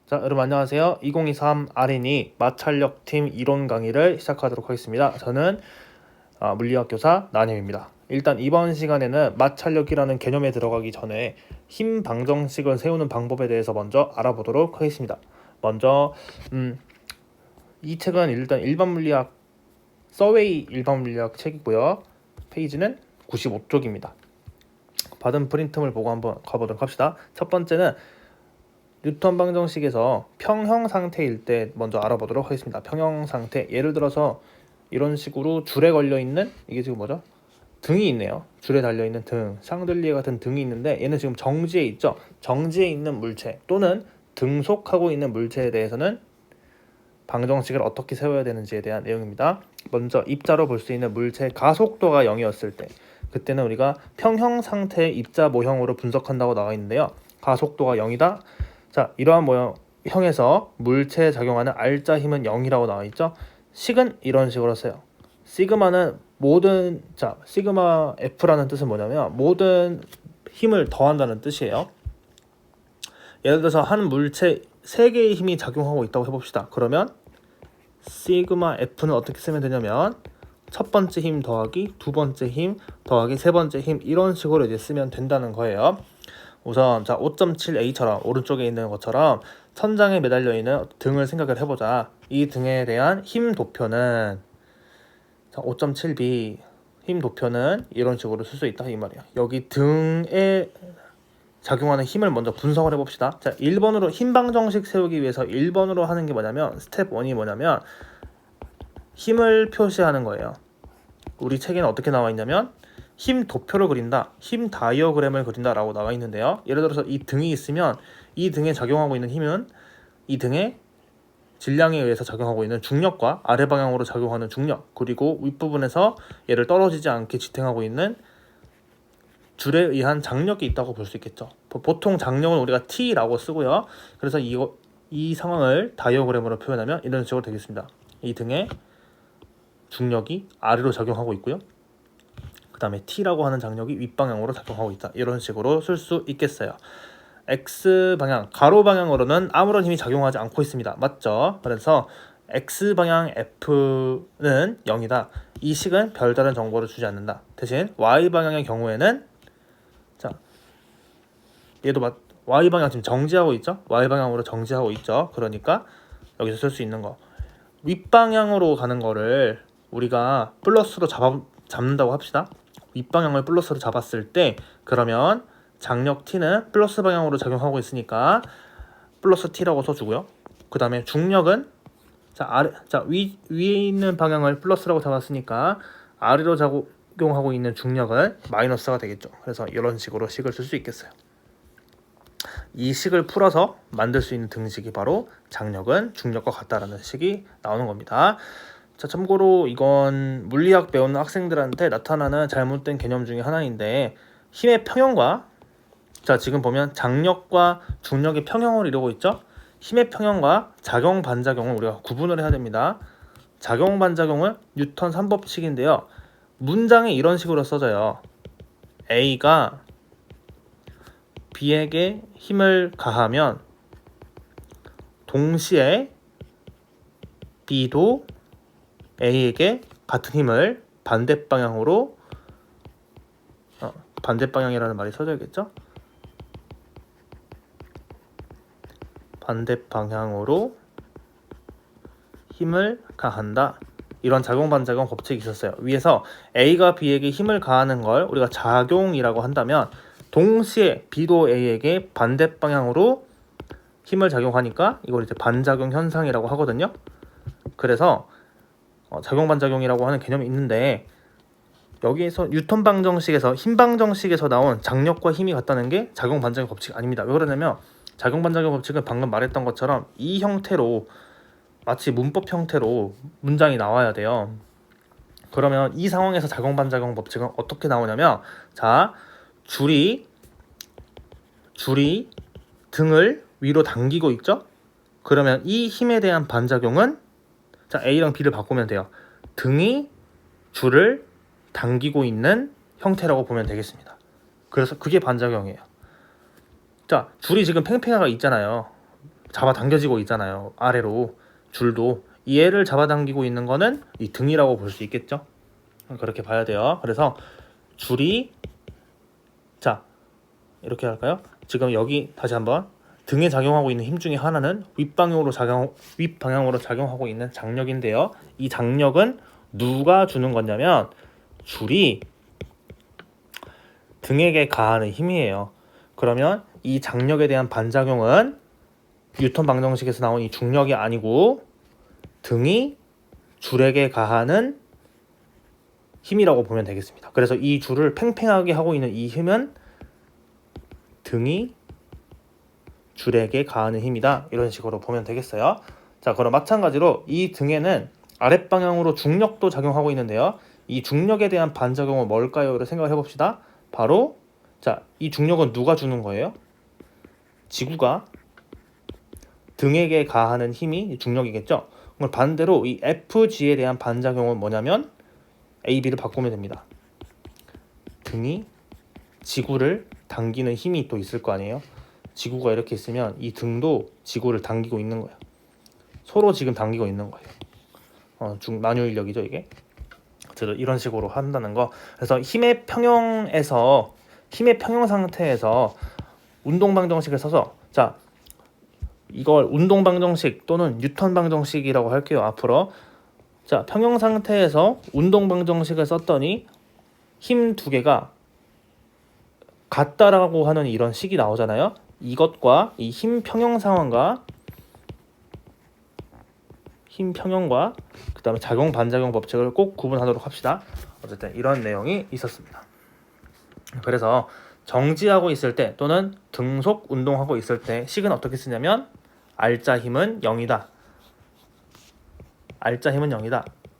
자, 여러분 안녕하세요. 2023 아린이 마찰력팀 이론 강의를 시작하도록 하겠습니다. 저는 물리학 교사 나님입니다. 일단 이번 시간에는 마찰력이라는 개념에 들어가기 전에 힘 방정식을 세우는 방법에 대해서 먼저 알아보도록 하겠습니다. 먼저 이 책은 일단 일반 물리학 서웨이 일반 물리학 책이고요. 페이지는 95쪽입니다. 받은 프린트물 보고 한번 가보도록 합시다. 첫 번째는 뉴턴 방정식에서 평형 상태일 때 먼저 알아보도록 하겠습니다. 평형 상태, 예를 들어서 이런 식으로 줄에 걸려있는, 이게 지금 뭐죠? 등이 있네요. 줄에 달려있는 등, 샹들리에 같은 등이 있는데 얘는 지금 정지에 있죠. 정지에 있는 물체 또는 등속하고 있는 물체에 대해서는 방정식을 어떻게 세워야 되는지에 대한 내용입니다. 먼저 입자로 볼 수 있는 물체의 가속도가 0이었을 때, 그때는 우리가 평형 상태의 입자 모형으로 분석한다고 나와 있는데요. 가속도가 0이다. 자, 이러한 모형에서 물체에 작용하는 R자 힘은 0이라고 나와 있죠. 식은 이런 식으로 써요. 시그마는 모든, 시그마 F라는 뜻은 뭐냐면 모든 힘을 더한다는 뜻이에요. 예를 들어서 한 물체 3개의 힘이 작용하고 있다고 해봅시다. 그러면 시그마 F는 어떻게 쓰면 되냐면 첫 번째 힘 더하기 두 번째 힘 더하기 세 번째 힘, 이런 식으로 이제 쓰면 된다는 거예요. 우선 5.7A처럼 오른쪽에 있는 것처럼 천장에 매달려 있는 등을 생각을 해보자. 이 등에 대한 힘 도표는 5.7B 힘 도표는 이런 식으로 쓸 수 있다 이 말이야. 여기 등에 작용하는 힘을 먼저 분석을 해봅시다. 자, 1번으로 힘 방정식 세우기 위해서 1번으로 하는 게 뭐냐면, 스텝 1이 뭐냐면 힘을 표시하는 거예요. 우리 책에는 어떻게 나와 있냐면 힘 도표를 그린다, 힘 다이어그램을 그린다 라고 나와 있는데요. 예를 들어서 이 등이 있으면 이 등에 작용하고 있는 힘은 이 등의 질량에 의해서 작용하고 있는 중력과 아래 방향으로 작용하는 중력, 그리고 윗부분에서 얘를 떨어지지 않게 지탱하고 있는 줄에 의한 장력이 있다고 볼 수 있겠죠. 보통 장력은 우리가 T라고 쓰고요. 그래서 이 상황을 다이어그램으로 표현하면 이런 식으로 되겠습니다. 이 등의 중력이 아래로 작용하고 있고요. 그 다음에 T라고 하는 장력이 윗방향으로 작용하고 있다. 이런 식으로 쓸 수 있겠어요. X방향, 가로 방향으로는 아무런 힘이 작용하지 않고 있습니다. 맞죠? 그래서 X방향 F는 0이다. 이 식은 별다른 정보를 주지 않는다. 대신 Y방향의 경우에는, 자, 얘도 Y방향 지금 정지하고 있죠? Y방향으로 정지하고 있죠? 그러니까 여기서 쓸 수 있는 거, 윗방향으로 가는 거를 우리가 플러스로 잡는다고 합시다. 윗방향을 플러스로 잡았을 때, 그러면 장력 T는 플러스 방향으로 작용하고 있으니까 플러스 T라고 써주고요. 그 다음에 중력은 위에 있는 방향을 플러스라고 잡았으니까 아래로 작용하고 있는 중력은 마이너스가 되겠죠. 그래서 이런 식으로 식을 쓸 수 있겠어요. 이 식을 풀어서 만들 수 있는 등식이 바로 장력은 중력과 같다라는 식이 나오는 겁니다. 자, 참고로 이건 물리학 배우는 학생들한테 나타나는 잘못된 개념 중에 하나인데, 힘의 평형과, 지금 보면 장력과 중력의 평형을 이루고 있죠. 힘의 평형과 작용 반작용을 우리가 구분을 해야 됩니다. 작용 반작용은 뉴턴 3법칙인데요. 문장에 이런 식으로 써져요. A가 B에게 힘을 가하면 동시에 B도 A에게 같은 힘을 반대 방향으로, 반대 방향이라는 말이 써져야겠죠? 반대 방향으로 힘을 가한다. 이런 작용 반작용 법칙이 있었어요. 위에서 A가 B에게 힘을 가하는 걸 우리가 작용이라고 한다면, 동시에 B도 A에게 반대 방향으로 힘을 작용하니까 이걸 이제 반작용 현상이라고 하거든요. 그래서 작용 반작용이라고 하는 개념이 있는데, 여기에서 뉴턴 방정식에서 힘 방정식에서 나온 장력과 힘이 같다는 게 작용 반작용 법칙 아닙니다. 왜 그러냐면 작용 반작용 법칙은 방금 말했던 것처럼 이 형태로, 마치 문법 형태로 문장이 나와야 돼요. 그러면 이 상황에서 작용 반작용 법칙은 어떻게 나오냐면, 줄이 등을 위로 당기고 있죠? 그러면 이 힘에 대한 반작용은, A랑 B를 바꾸면 돼요. 등이 줄을 당기고 있는 형태라고 보면 되겠습니다. 그래서 그게 반작용이에요. 줄이 지금 팽팽하게 있잖아요. 잡아당겨지고 있잖아요. 아래로 줄도 얘를 잡아당기고 있는 거는 이 등이라고 볼 수 있겠죠. 그렇게 봐야 돼요. 그래서 줄이 자 이렇게 할까요? 지금 여기 다시 한번 등에 작용하고 있는 힘 중에 하나는 윗방향으로 작용하고 있는 장력인데요. 이 장력은 누가 주는 거냐면 줄이 등에게 가하는 힘이에요. 그러면 이 장력에 대한 반작용은 뉴턴 방정식에서 나온 이 중력이 아니고 등이 줄에게 가하는 힘이라고 보면 되겠습니다. 그래서 이 줄을 팽팽하게 하고 있는 이 힘은 등이 줄에게 가하는 힘이다. 이런 식으로 보면 되겠어요. 자, 그럼 마찬가지로 이 등에는 아랫방향으로 중력도 작용하고 있는데요. 이 중력에 대한 반작용은 뭘까요?를 생각을 해봅시다. 바로 자, 이 중력은 누가 주는 거예요? 지구가 등에게 가하는 힘이 중력이겠죠. 그럼 반대로 이 FG에 대한 반작용은 뭐냐면 A, B를 바꾸면 됩니다. 등이 지구를 당기는 힘이 또 있을 거 아니에요. 지구가 이렇게 있으면 이 등도 지구를 당기고 있는 거예요. 서로 지금 당기고 있는 거예요. 만유인력이죠 이게. 이런 식으로 한다는 거. 그래서 힘의 평형 상태에서 운동 방정식을 써서 자 이걸 운동 방정식 또는 뉴턴 방정식이라고 할게요. 앞으로 자 평형 상태에서 운동 방정식을 썼더니 힘 두 개가 같다라고 하는 이런 식이 나오잖아요. 이것과 이 힘 평형과 그 다음에 작용 반작용 법칙을 꼭 구분하도록 합시다. 어쨌든 이런 내용이 있었습니다. 그래서 정지하고 있을 때 또는 등속 운동하고 있을 때 식은 어떻게 쓰냐면 알짜 힘은 0이다.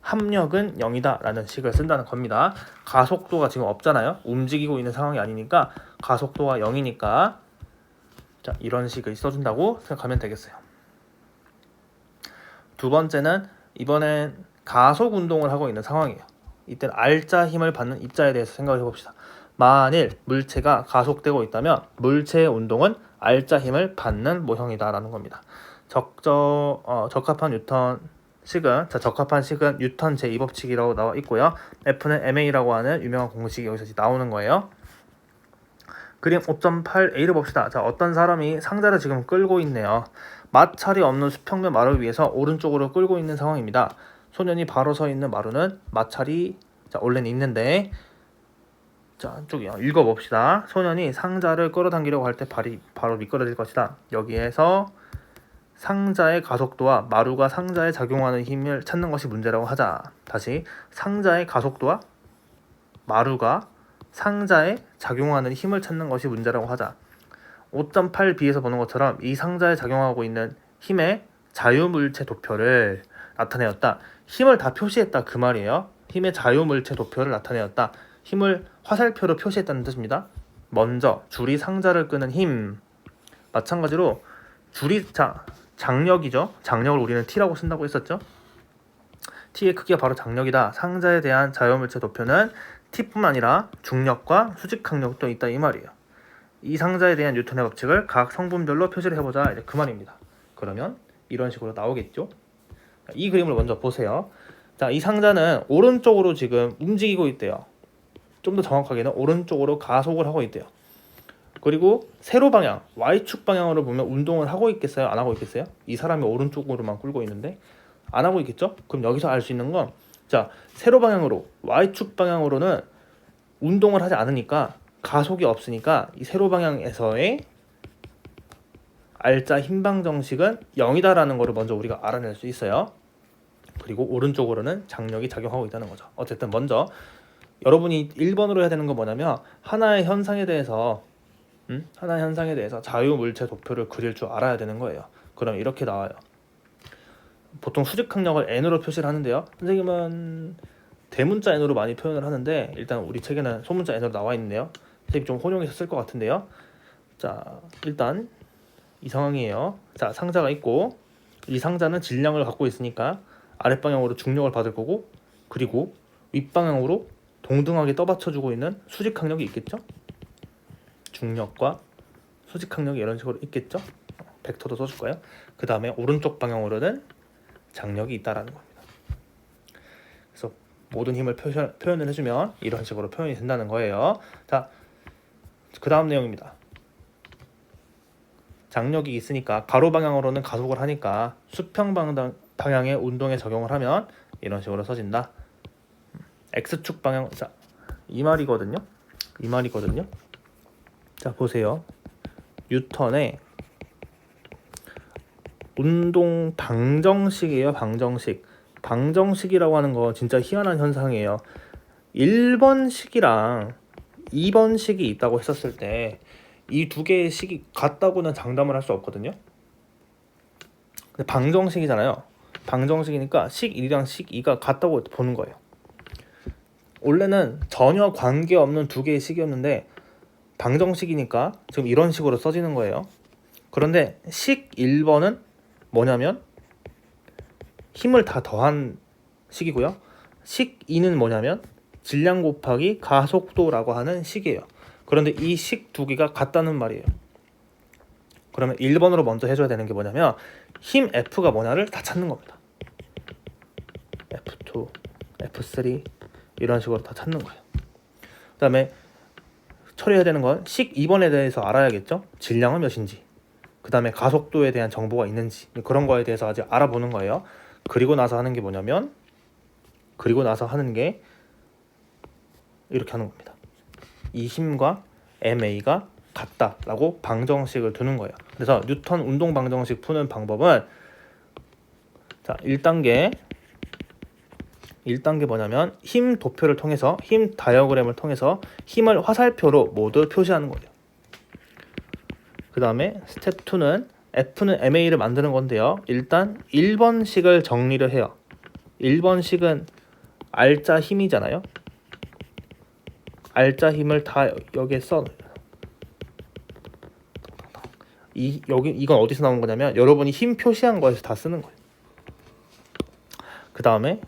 합력은 0이다 라는 식을 쓴다는 겁니다. 가속도가 지금 없잖아요. 움직이고 있는 상황이 아니니까 가속도가 0이니까 자 이런 식을 써준다고 생각하면 되겠어요. 두 번째는 이번엔 가속 운동을 하고 있는 상황이에요. 이때는 알짜 힘을 받는 입자에 대해서 생각을 해봅시다. 만일 물체가 가속되고 있다면 물체의 운동은 알짜 힘을 받는 모형이다 라는 겁니다. 적합한 식은 뉴턴 제2법칙이라고 나와 있고요. F는 ma라고 하는 유명한 공식이 여기서 나오는 거예요. 그림 5.8a를 봅시다. 자, 어떤 사람이 상자를 지금 끌고 있네요. 마찰이 없는 수평면 마루를 위해서 오른쪽으로 끌고 있는 상황입니다. 소년이 바로 서 있는 마루는 마찰이 원래는 있는데 자, 쭉 읽어봅시다. 소년이 상자를 끌어당기려고 할 때 발이 바로 미끄러질 것이다. 여기에서 상자의 가속도와 마루가 상자에 작용하는 힘을 찾는 것이 문제라고 하자. 다시 상자의 가속도와 마루가 상자에 작용하는 힘을 찾는 것이 문제라고 하자. 5.8b에서 보는 것처럼 이 상자에 작용하고 있는 힘의 자유물체 도표를 나타내었다. 힘을 다 표시했다 그 말이에요. 힘의 자유물체 도표를 나타내었다. 힘을 화살표로 표시했다는 뜻입니다. 먼저 줄이 상자를 끄는 힘. 마찬가지로 줄이 장력이죠. 장력을 우리는 T라고 쓴다고 했었죠. T의 크기가 바로 장력이다. 상자에 대한 자유물체 도표는 T뿐만 아니라 중력과 수직항력도 있다 이 말이에요. 이 상자에 대한 뉴턴의 법칙을 각 성분별로 표시를 해보자 이제 그 말입니다. 그러면 이런 식으로 나오겠죠. 이 그림을 먼저 보세요. 자, 이 상자는 오른쪽으로 지금 움직이고 있대요. 좀 더 정확하게는 오른쪽으로 가속을 하고 있대요. 그리고 세로 방향, Y축 방향으로 보면 운동을 하고 있겠어요? 안 하고 있겠어요? 이 사람이 오른쪽으로만 끌고 있는데 안 하고 있겠죠? 그럼 여기서 알 수 있는 건 자, 세로 방향으로 Y축 방향으로는 운동을 하지 않으니까 가속이 없으니까 이 세로 방향에서의 알짜 힘방 정식은 0이다라는 것을 먼저 우리가 알아낼 수 있어요. 그리고 오른쪽으로는 장력이 작용하고 있다는 거죠. 어쨌든 먼저 여러분이 1번으로 해야 되는 건 뭐냐면 하나의 현상에 대해서 자유물체 도표를 그릴 줄 알아야 되는 거예요. 그럼 이렇게 나와요. 보통 수직항력을 n으로 표시를 하는데요. 선생님은 대문자 n으로 많이 표현을 하는데 일단 우리 책에는 소문자 n으로 나와 있네요. 선생님 좀 혼용해서 쓸 것 같은데요. 자, 일단 이 상황이에요. 자, 상자가 있고 이 상자는 질량을 갖고 있으니까 아랫방향으로 중력을 받을 거고 그리고 윗방향으로 동등하게 떠받쳐주고 있는 수직항력이 있겠죠. 중력과 수직항력이 이런 식으로 있겠죠. 벡터도 써줄 거예요. 그 다음에 오른쪽 방향으로는 장력이 있다라는 겁니다. 그래서 모든 힘을 표현을 해주면 이런 식으로 표현이 된다는 거예요. 자, 그 다음 내용입니다. 장력이 있으니까 가로 방향으로는 가속을 하니까 수평 방향의 운동에 적용을 하면 이런 식으로 써진다. X축 방향, 자, 이 말이거든요. 자, 보세요. 뉴턴의 운동 방정식이에요. 방정식이라고 하는 거 진짜 희한한 현상이에요. 1번식이랑 2번식이 있다고 했었을 때 이 두 개의 식이 같다고는 장담을 할 수 없거든요. 근데 방정식이잖아요. 방정식이니까 식 1이랑 식 2가 같다고 보는 거예요. 원래는 전혀 관계없는 두 개의 식이었는데 방정식이니까 지금 이런 식으로 써지는 거예요. 그런데 식 1번은 뭐냐면 힘을 다 더한 식이고요. 식 2는 뭐냐면 질량 곱하기 가속도라고 하는 식이에요. 그런데 이 식 두 개가 같다는 말이에요. 그러면 1번으로 먼저 해줘야 되는 게 뭐냐면 힘 F가 뭐냐를 다 찾는 겁니다. F2, F3 이런 식으로 다 찾는 거예요. 그 다음에 처리해야 되는 건 식 2번에 대해서 알아야겠죠. 질량은 몇인지, 그 다음에 가속도에 대한 정보가 있는지, 그런 거에 대해서 아직 알아보는 거예요. 그리고 나서 하는 게 뭐냐면 이렇게 하는 겁니다. 이 힘과 MA가 같다라고 방정식을 두는 거예요. 그래서 뉴턴 운동 방정식 푸는 방법은 자, 1단계 뭐냐면 힘 도표를 통해서, 힘 다이어그램을 통해서 힘을 화살표로 모두 표시하는 거예요. 그 다음에 스텝 2는 F는 MA를 만드는 건데요. 일단 1번식을 정리를 해요. 1번식은 R자 힘이잖아요. R자 힘을 다 여기에 써. 이건 어디서 나온 거냐면 여러분이 힘 표시한 거에서 다 쓰는 거예요. 그 다음에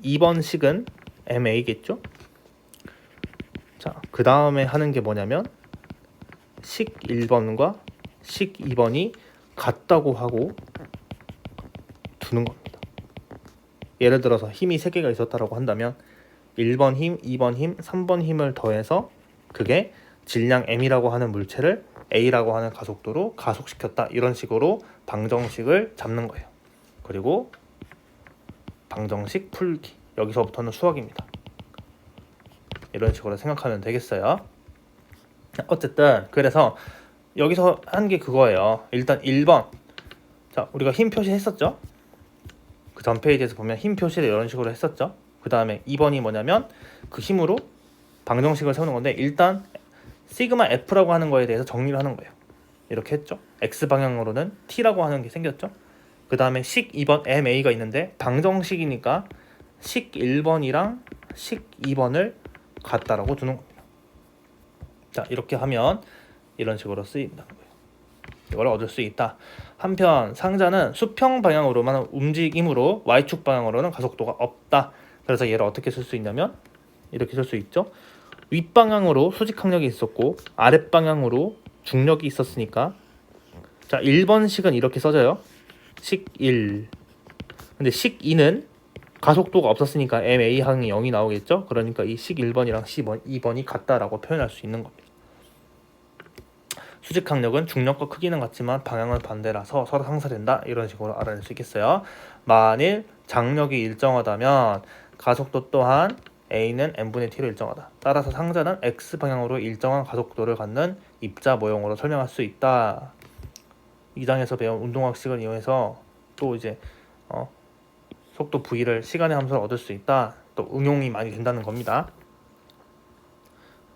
2번식은 MA겠죠. 자, 그 다음에 하는 게 뭐냐면 식 1번과 식 2번이 같다고 하고 두는 겁니다. 예를 들어서 힘이 3개가 있었다라고 한다면 1번 힘, 2번 힘, 3번 힘을 더해서 그게 질량 M이라고 하는 물체를 A라고 하는 가속도로 가속시켰다. 이런 식으로 방정식을 잡는 거예요. 그리고 방정식 풀기. 여기서부터는 수학입니다. 이런 식으로 생각하면 되겠어요. 어쨌든 그래서 여기서 한 게 그거예요. 일단 1번. 자, 우리가 힘 표시했었죠. 그 전 페이지에서 보면 힘 표시를 이런 식으로 했었죠. 그 다음에 2번이 뭐냐면 그 힘으로 방정식을 세우는 건데 일단 시그마 F라고 하는 거에 대해서 정리를 하는 거예요. 이렇게 했죠. X 방향으로는 T라고 하는 게 생겼죠. 그 다음에 식 2번 MA가 있는데 방정식이니까 식 1번이랑 식 2번을 같다라고 두는 겁니다. 자, 이렇게 하면 이런 식으로 쓰인다는 거예요. 이걸 얻을 수 있다. 한편 상자는 수평 방향으로만 움직이므로 Y축 방향으로는 가속도가 없다. 그래서 얘를 어떻게 쓸 수 있냐면 이렇게 쓸 수 있죠. 윗방향으로 수직항력이 있었고 아랫방향으로 중력이 있었으니까 자, 1번식은 이렇게 써져요. 식 1. 근데 식 2는 가속도가 없었으니까 MA항이 0이 나오겠죠. 그러니까 이 식 1번이랑 식 2번이 같다라고 표현할 수 있는 겁니다. 수직항력은 중력과 크기는 같지만 방향은 반대라서 서로 상쇄된다. 이런 식으로 알아낼 수 있겠어요. 만일 장력이 일정하다면 가속도 또한 A는 n분의 t로 일정하다. 따라서 상자는 x방향으로 일정한 가속도를 갖는 입자 모형으로 설명할 수 있다. 2장에서 배운 운동학식을 이용해서 또 이제 속도 v를 시간의 함수를 얻을 수 있다. 또 응용이 많이 된다는 겁니다.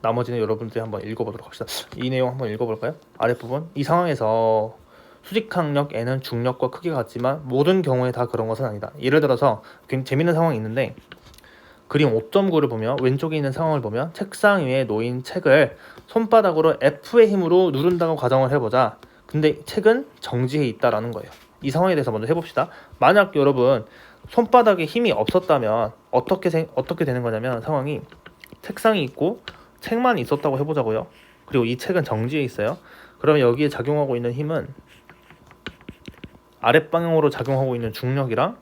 나머지는 여러분들이 한번 읽어보도록 합시다. 이 내용 한번 읽어볼까요? 아랫부분. 이 상황에서 수직항력 N은 중력과 크기가 같지만 모든 경우에 다 그런 것은 아니다. 예를 들어서 굉장히 재밌는 상황이 있는데 그림 5.9를 보면 왼쪽에 있는 상황을 보면 책상 위에 놓인 책을 손바닥으로 F의 힘으로 누른다고 가정을 해보자. 근데 책은 정지해 있다라는 거예요. 이 상황에 대해서 먼저 해봅시다. 만약 여러분 손바닥에 힘이 없었다면 어떻게 되는 거냐면 상황이 책상이 있고 책만 있었다고 해보자고요. 그리고 이 책은 정지해 있어요. 그러면 여기에 작용하고 있는 힘은 아랫방향으로 작용하고 있는 중력이랑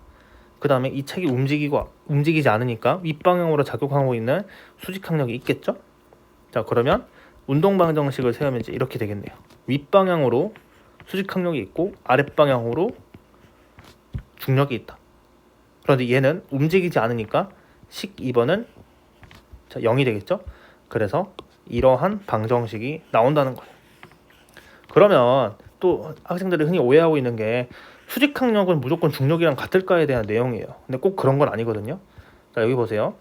그 다음에 이 책이 움직이지 않으니까 윗방향으로 작용하고 있는 수직항력이 있겠죠? 자, 그러면 운동방정식을 세우면 이제 이렇게 되겠네요. 윗방향으로 수직항력이 있고 아랫방향으로 중력이 있다. 그런데 얘는 움직이지 않으니까 식 2번은 0이 되겠죠? 그래서 이러한 방정식이 나온다는 거예요. 그러면 또 학생들이 흔히 오해하고 있는 게 수직항력은 무조건 중력이랑 같을까에 대한 내용이에요. 근데 꼭 그런 건 아니거든요. 자, 여기 보세요.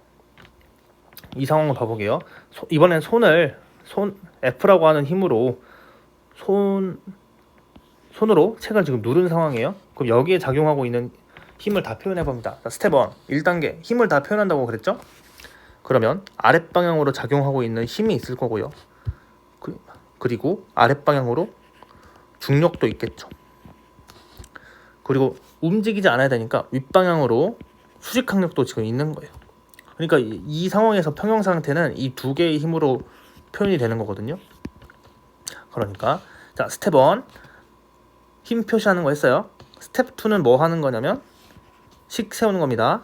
이 상황을 봐보게요. 이번엔 손 F라고 하는 힘으로 손으로 책을 지금 누른 상황이에요. 그럼 여기에 작용하고 있는 힘을 다 표현해 봅니다. 자, 스텝 1 1단계 힘을 다 표현한다고 그랬죠? 그러면 아랫방향으로 작용하고 있는 힘이 있을 거고요. 그리고 아랫방향으로 중력도 있겠죠. 그리고 움직이지 않아야 되니까 윗방향으로 수직항력도 지금 있는 거예요. 그러니까 이 상황에서 평형 상태는 이 두 개의 힘으로 표현이 되는 거거든요. 그러니까 자, 스텝 1 힘 표시하는 거 했어요. 스텝 2는 뭐 하는 거냐면 식 세우는 겁니다.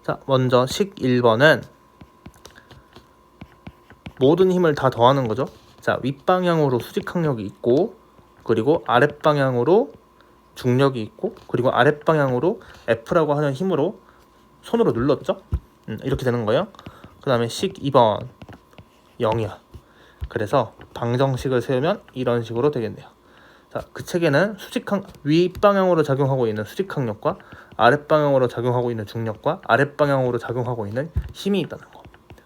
자, 먼저 식 1번은 모든 힘을 다 더하는 거죠. 자, 윗방향으로 수직항력이 있고 그리고 아랫방향으로 중력이 있고 그리고 아랫방향으로 F라고 하는 힘으로 손으로 눌렀죠. 이렇게 되는 거예요. 그 다음에 식 2번 0이야. 그래서 방정식을 세우면 이런 식으로 되겠네요. 자, 그 책에는 윗방향으로 작용하고 있는 수직항력과 아랫방향으로 작용하고 있는 중력과 아랫방향으로 작용하고 있는 힘이 있다는 거.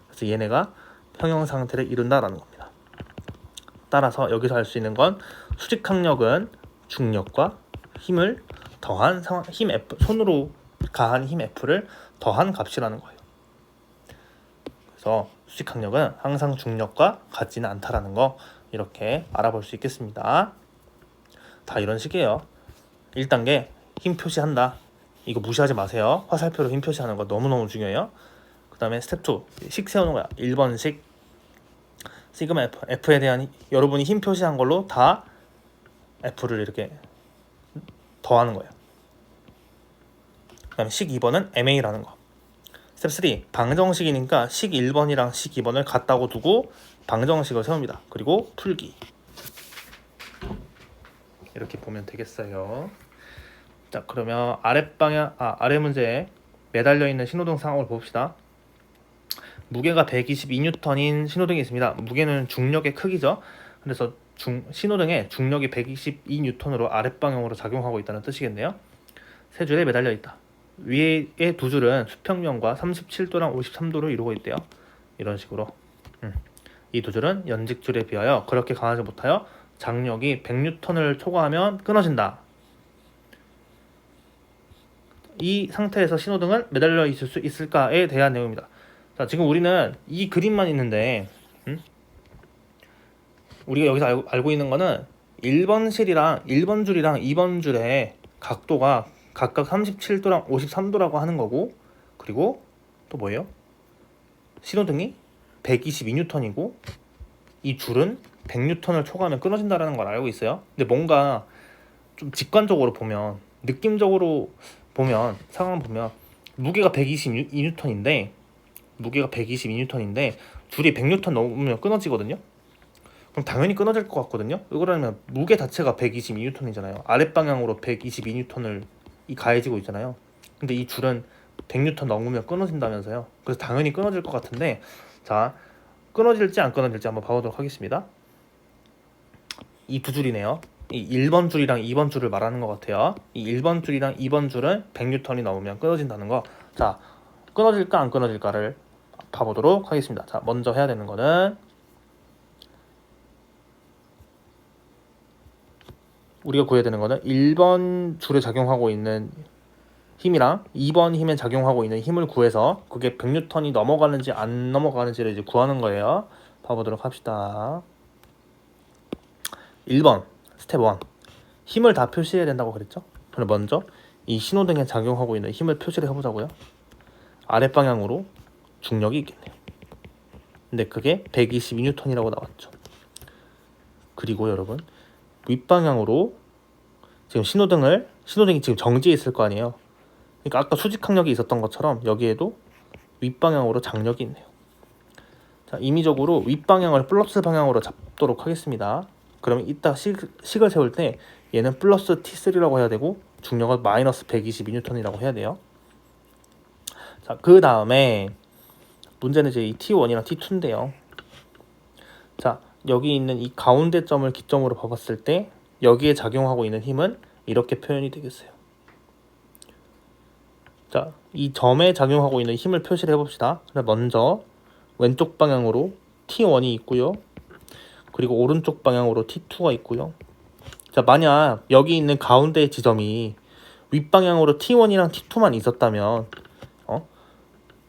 그래서 얘네가 평형 상태를 이룬다라는 겁니다. 따라서 여기서 알 수 있는 건 수직항력은 중력과 힘을 더한 힘 F, 손으로 가한 힘 F를 더한 값이라는 거예요. 그래서 수직항력은 항상 중력과 같지는 않다라는 거 이렇게 알아볼 수 있겠습니다. 다 이런 식이에요. 1단계 힘 표시한다. 이거 무시하지 마세요. 화살표로 힘 표시하는 거 너무너무 중요해요. 그 다음에 스텝 2 식 세우는 거야. 1번식 시그마 F, F에 대한 여러분이 힘 표시한 걸로 다 F를 이렇게 더하는 거예요. 그 다음에 식 2번은 MA라는 거. 스텝 3 방정식이니까 식 1번이랑 식 2번을 같다고 두고 방정식을 세웁니다. 그리고 풀기 이렇게 보면 되겠어요. 자, 그러면 아래 문제에 매달려 있는 신호등 상황을 봅시다. 무게가 122N인 신호등이 있습니다. 무게는 중력의 크기죠. 그래서 신호등에 중력이 122N으로 아랫방향으로 작용하고 있다는 뜻이겠네요. 세 줄에 매달려 있다. 위의 두 줄은 수평면과 37도랑 53도를 이루고 있대요. 이런 식으로 이 두 줄은 연직줄에 비하여 그렇게 강하지 못하여 장력이 100N을 초과하면 끊어진다. 이 상태에서 신호등은 매달려 있을 수 있을까에 대한 내용입니다. 자, 지금 우리는 이 그림만 있는데 우리가 여기서 알고 있는 거는 1번 줄이랑 2번 줄의 각도가 각각 37도랑 53도라고 하는 거고, 그리고 또 뭐예요? 신호등이 122N이고 이 줄은 100N을 초과하면 끊어진다는 걸 알고 있어요. 근데 뭔가 좀 직관적으로 보면, 느낌적으로 보면, 상황 보면 무게가 122N인데 줄이 100N 넘으면 끊어지거든요. 그럼 당연히 끊어질 것 같거든요. 이거라면 무게 자체가 122N이잖아요. 아랫방향으로 122N을 가해지고 있잖아요. 근데 이 줄은 100N 넘으면 끊어진다면서요. 그래서 당연히 끊어질 것 같은데, 자, 끊어질지 안 끊어질지 한번 봐보도록 하겠습니다. 이 두 줄이네요. 이 1번 줄이랑 2번 줄을 말하는 것 같아요. 이 1번 줄이랑 2번 줄은 100N이 넘으면 끊어진다는 거. 자, 끊어질까 안 끊어질까를 봐보도록 하겠습니다. 자, 먼저 해야 되는 거는 우리가 구해야 되는 거는 1번 줄에 작용하고 있는 힘이랑 2번 힘에 작용하고 있는 힘을 구해서 그게 100N이 넘어가는지 안 넘어가는지를 이제 구하는 거예요. 봐보도록 합시다. 1번 스텝 1 힘을 다 표시해야 된다고 그랬죠? 그럼 먼저 이 신호등에 작용하고 있는 힘을 표시를 해보자고요. 아랫방향으로 중력이 있겠네요. 근데 그게 122N이라고 나왔죠. 그리고 여러분 윗방향으로 지금 신호등이 지금 정지해 있을 거 아니에요. 그러니까 아까 수직항력이 있었던 것처럼 여기에도 윗방향으로 장력이 있네요. 자, 임의적으로 윗방향을 플러스 방향으로 잡도록 하겠습니다. 그러면 이따 식을 세울 때 얘는 플러스 T3라고 해야 되고 중력은 마이너스 122N이라고 해야 돼요. 자, 그 다음에 문제는 이제 이 T1이랑 T2인데요. 자, 여기 있는 이 가운데 점을 기점으로 봐봤을 때 여기에 작용하고 있는 힘은 이렇게 표현이 되겠어요. 자, 이 점에 작용하고 있는 힘을 표시를 해봅시다. 먼저 왼쪽 방향으로 T1이 있고요. 그리고 오른쪽 방향으로 T2가 있고요. 자, 만약 여기 있는 가운데 지점이 윗방향으로 T1이랑 T2만 있었다면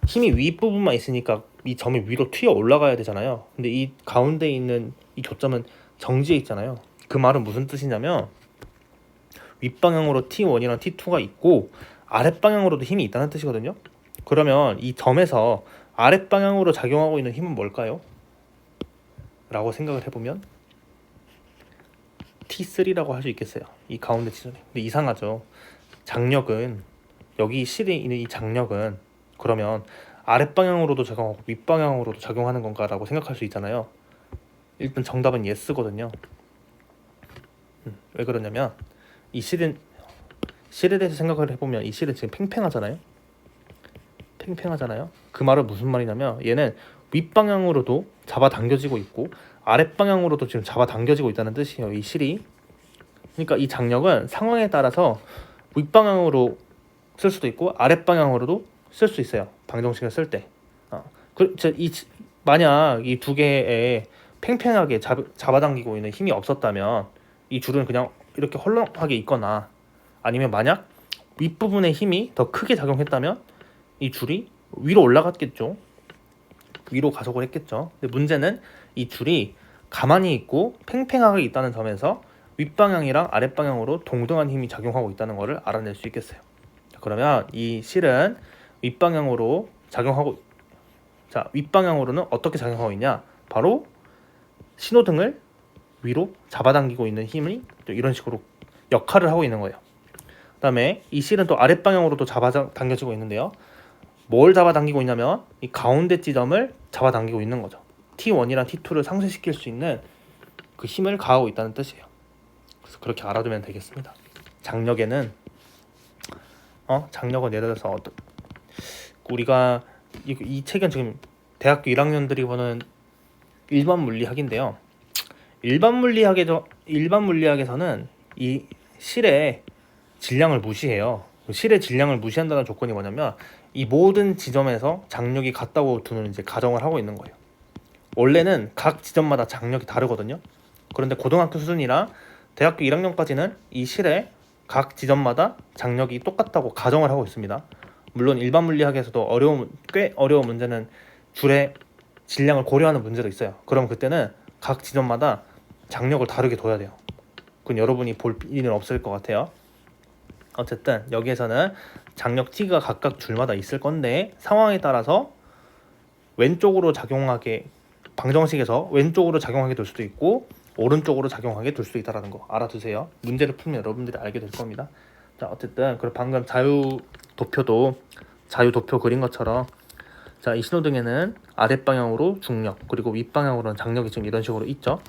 힘이 윗부분만 있으니까 이 점이 위로 튀어 올라가야 되잖아요. 근데 이 가운데 있는 이 교점은 정지해 있잖아요. 그 말은 무슨 뜻이냐면 윗방향으로 T1이랑 T2가 있고 아랫방향으로도 힘이 있다는 뜻이거든요. 그러면 이 점에서 아랫방향으로 작용하고 있는 힘은 뭘까요? 라고 생각을 해보면 T3라고 할 수 있겠어요. 이 가운데 지점에. 근데 이상하죠. 장력은 여기 실에 있는 이 장력은 그러면 아랫방향으로도 작용하고 윗방향으로도 작용하는 건가라고 생각할 수 있잖아요. 일단 정답은 yes거든요. 왜 그러냐면 이 실에 대해서 생각을 해보면 이 실은 지금 팽팽하잖아요. 그 말은 무슨 말이냐면 얘는 윗방향으로도 잡아당겨지고 있고 아랫방향으로도 지금 잡아당겨지고 있다는 뜻이에요. 이 실이. 그러니까 이 장력은 상황에 따라서 윗방향으로 쓸 수도 있고 아랫방향으로도 쓸 수 있어요. 방정식을 쓸 때. 만약 이 두 개에 팽팽하게 잡아당기고 있는 힘이 없었다면 이 줄은 그냥 이렇게 헐렁하게 있거나 아니면 만약 윗부분의 힘이 더 크게 작용했다면 이 줄이 위로 올라갔겠죠. 위로 가속을 했겠죠. 근데 문제는 이 줄이 가만히 있고 팽팽하게 있다는 점에서 윗방향이랑 아랫방향으로 동등한 힘이 작용하고 있다는 것을 알아낼 수 있겠어요. 그러면 이 실은 윗방향으로 작용하고, 자, 윗방향으로는 어떻게 작용하고 있냐? 바로 신호등을 위로 잡아당기고 있는 힘이 이런 식으로 역할을 하고 있는 거예요. 그 다음에 이 실은 또 아랫방향으로도 잡아당겨지고 있는데요. 뭘 잡아당기고 있냐면 이 가운데 지점을 잡아당기고 있는 거죠. T1이랑 T2를 상쇄시킬 수 있는 그 힘을 가하고 있다는 뜻이에요. 그래서 그렇게 알아두면 되겠습니다. 장력은 예를 들어서 우리가 이 책은 지금 대학교 1학년들이 보는 일반 물리학인데요. 일반 물리학에서는 이 실의 질량을 무시해요. 실의 질량을 무시한다는 조건이 뭐냐면 이 모든 지점에서 장력이 같다고 두는 이제 가정을 하고 있는 거예요. 원래는 각 지점마다 장력이 다르거든요. 그런데 고등학교 수준이라 대학교 1학년까지는 이 실의 각 지점마다 장력이 똑같다고 가정을 하고 있습니다. 물론 일반 물리학에서도 꽤 어려운 문제는 줄의 질량을 고려하는 문제도 있어요. 그럼 그때는 각 지점마다 장력을 다르게 둬야 돼요. 그건 여러분이 볼 일은 없을 것 같아요. 어쨌든 여기에서는 장력 T가 각각 줄마다 있을 건데 상황에 따라서 왼쪽으로 작용하게 방정식에서 왼쪽으로 작용하게 될 수도 있고 오른쪽으로 작용하게 될 수도 있다는 거 알아두세요. 문제를 풀면 여러분들이 알게 될 겁니다. 자, 어쨌든 그리고 방금 자유도표 그린 것처럼 자, 이 신호등에는 아랫방향으로 중력 그리고 윗방향으로는 장력이 지금 이런 식으로 있죠.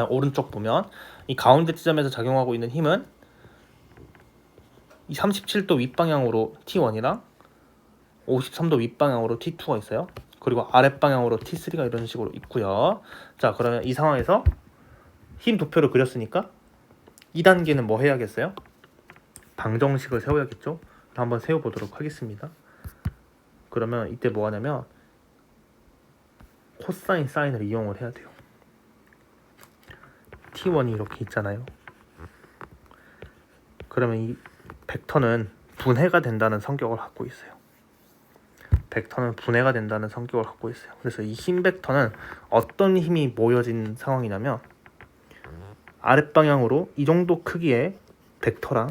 오른쪽 보면 이 가운데 지점에서 작용하고 있는 힘은 이 37도 윗방향으로 T1이랑 53도 윗방향으로 T2가 있어요. 그리고 아랫방향으로 T3가 이런 식으로 있고요. 자, 그러면 이 상황에서 힘 도표를 그렸으니까 2단계는 뭐 해야겠어요? 방정식을 세워야겠죠? 한번 세워보도록 하겠습니다. 그러면 이때 뭐 하냐면 코사인 사인을 이용을 해야 돼요. T1이 이렇게 있잖아요. 그러면 이 벡터는 분해가 된다는 성격을 갖고 있어요. 그래서 이 힘 벡터는 어떤 힘이 모여진 상황이냐면 아랫방향으로 이 정도 크기의 벡터랑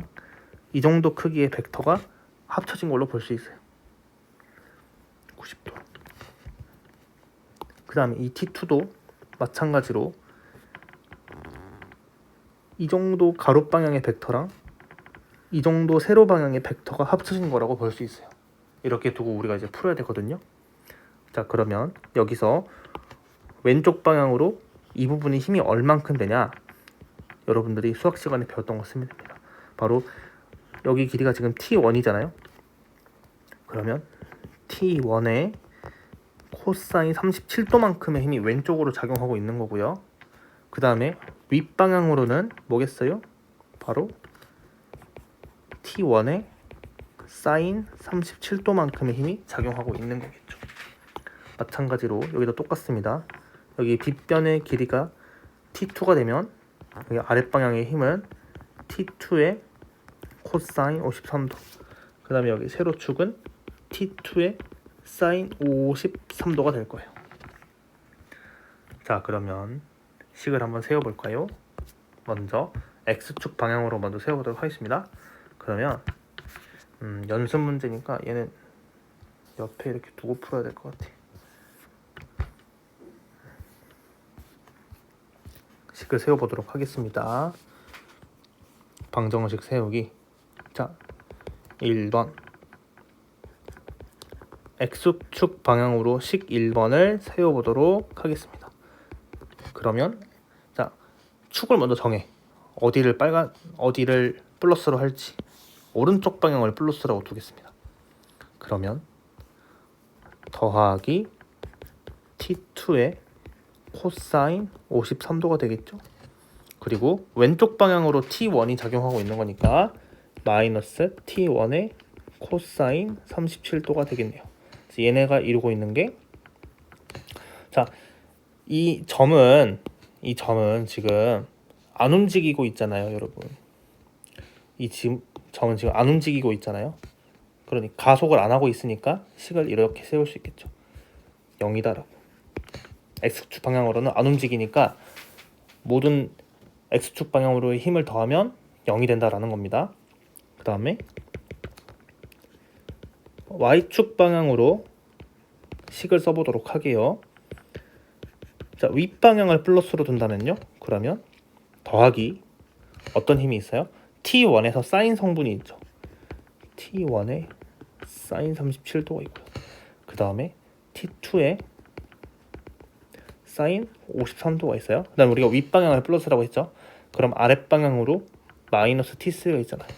이 정도 크기의 벡터가 합쳐진 걸로 볼 수 있어요. 90도. 그 다음에 이 T2도 마찬가지로 이 정도 가로 방향의 벡터랑 이 정도 세로 방향의 벡터가 합쳐진 거라고 볼 수 있어요. 이렇게 두고 우리가 이제 풀어야 되거든요. 자, 그러면 여기서 왼쪽 방향으로 이 부분이 힘이 얼만큼 되냐, 여러분들이 수학 시간에 배웠던 거 쓰면 됩니다. 바로 여기 길이가 지금 T1이잖아요. 그러면 T1에 코사인 37도만큼의 힘이 왼쪽으로 작용하고 있는 거고요. 그 다음에 윗방향으로는 뭐겠어요? 바로 T1에 사인 37도만큼의 힘이 작용하고 있는 거겠죠. 마찬가지로 여기도 똑같습니다. 여기 빗변의 길이가 T2가 되면 여기 아랫방향의 힘은 T2의 코사인 53도, 그 다음에 여기 세로축은 T2의 사인 53도가 될 거예요. 자, 그러면 식을 한번 세워볼까요? 먼저 X축 방향으로 먼저 세워보도록 하겠습니다. 그러면 연습 문제니까 얘는 옆에 이렇게 두고 풀어야 될 것 같아. 식을 세워보도록 하겠습니다. 방정식 세우기. 자, 1번 X축 방향으로 식 1번을 세워보도록 하겠습니다. 그러면 자, 축을 먼저 정해. 어디를 플러스로 할지. 오른쪽 방향을 플러스라고 두겠습니다. 그러면 더하기 T2의 코사인 53도가 되겠죠. 그리고 왼쪽 방향으로 T1이 작용하고 있는 거니까 마이너스 T1의 코사인 37도가 되겠네요. 그래서 얘네가 이루고 있는 게, 자, 이 점은 지금 안 움직이고 있잖아요, 여러분. 점은 지금 안 움직이고 있잖아요. 그러니 가속을 안 하고 있으니까 식을 이렇게 세울 수 있겠죠. 0이다라고. X축 방향으로는 안 움직이니까 모든 X축 방향으로의 힘을 더하면 0이 된다라는 겁니다. 그 다음에 Y축 방향으로 식을 써보도록 하게요. 자, 윗방향을 플러스로 둔다면요, 그러면 더하기 어떤 힘이 있어요? T1에서 사인 성분이 있죠. T1에 사인 37도가 있고요. 그 다음에 T2에 사인 53도가 있어요. 그 다음에 우리가 윗방향을 플러스라고 했죠. 그럼 아랫방향으로 마이너스 T3가 있잖아요.